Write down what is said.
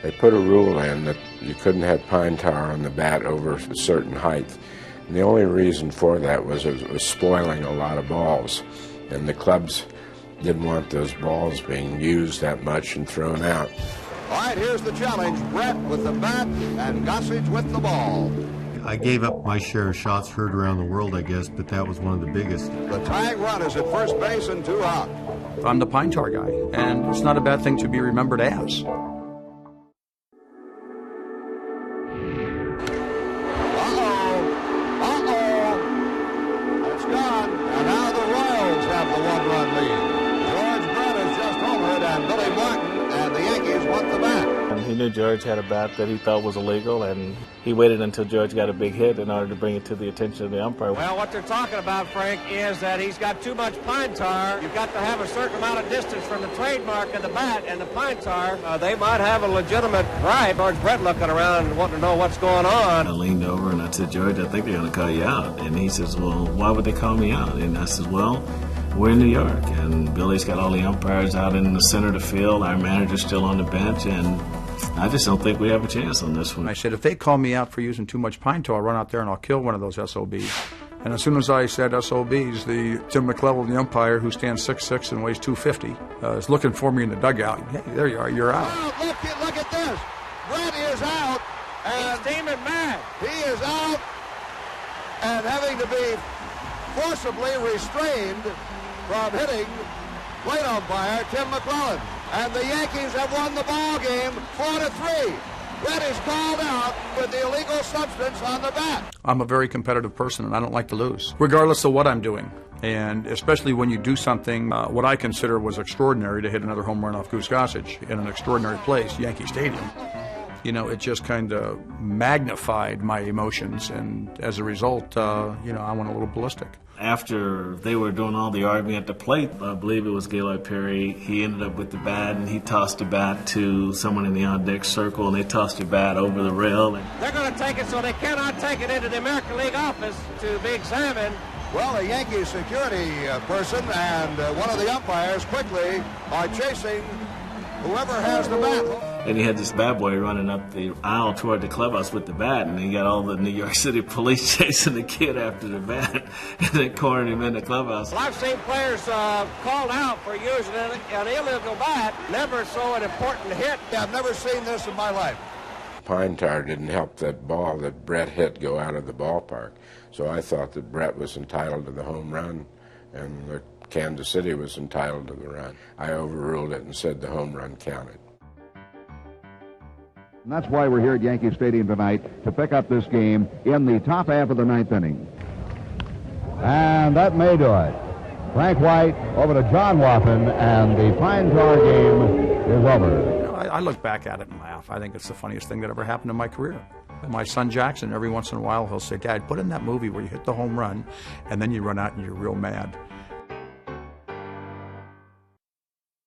They put a rule in that you couldn't have pine tar on the bat over a certain height. And the only reason for that was it was spoiling a lot of balls. And the clubs didn't want those balls being used that much and thrown out. All right, here's the challenge. Brett with the bat and Gossage with the ball. I gave up my share of shots heard around the world, I guess, but that was one of the biggest. The tying run is at first base and 2 out. I'm the pine tar guy, and it's not a bad thing to be remembered as. It's gone, and now the Royals have the 1-run lead. George Brett has just homered, and Billy Martin and the Yankees want the bat. And he knew George had a bat that he thought was illegal, and he waited until George got a big hit in order to bring it to the attention of the umpire. Well, what they're talking about, Frank, is that he's got too much pine tar. You've got to have a certain amount of distance from the trademark of the bat and the pine tar. They might have a legitimate gripe. George Brett looking around and wanting to know what's going on. I leaned over and I said, George, I think they're going to call you out. And he says, well, why would they call me out? And I said, well, we're in New York, and Billy's got all the umpires out in the center of the field. Our manager's still on the bench, and I just don't think we have a chance on this one. I said, if they call me out for using too much pine tar, I'll run out there and I'll kill one of those SOBs. And as soon as I said SOBs, the Tim McClellan, the umpire, who stands 6'6" and weighs 250, is looking for me in the dugout. Hey, there you are, you're out. Oh, look at this. Brett is out. And he's steaming mad. He is out and having to be forcibly restrained from hitting plate umpire Tim McClellan. And the Yankees have won the ball game 4-3. Brett is called out with the illegal substance on the bat. I'm a very competitive person, and I don't like to lose, regardless of what I'm doing. And especially when you do something, what I consider was extraordinary, to hit another home run off Goose Gossage in an extraordinary place, Yankee Stadium. You know, it just kind of magnified my emotions, and as a result, I went a little ballistic. After they were doing all the arguing at the plate, I believe it was Gaylord Perry, he ended up with the bat, and he tossed the bat to someone in the on-deck circle, and they tossed the bat over the rail. And they're going to take it, so they cannot take it into the American League office to be examined. Well, a Yankee security person and one of the umpires quickly are chasing whoever has the bat. And he had this bad boy running up the aisle toward the clubhouse with the bat, and he got all the New York City police chasing the kid after the bat, and then cornered him in the clubhouse. Well, I've seen players called out for using an illegal bat, never so an important hit. I've never seen this in my life. Pine tar didn't help that ball that Brett hit go out of the ballpark. So I thought that Brett was entitled to the home run, and Kansas City was entitled to the run. I overruled it and said the home run counted. And that's why we're here at Yankee Stadium tonight, to pick up this game in the top half of the 9th inning. And that may do it. Frank White over to John Wathan, and the pine tar game is over. I look back at it and laugh. I think it's the funniest thing that ever happened in my career. My son Jackson, every once in a while, he'll say, Dad, put in that movie where you hit the home run, and then you run out and you're real mad.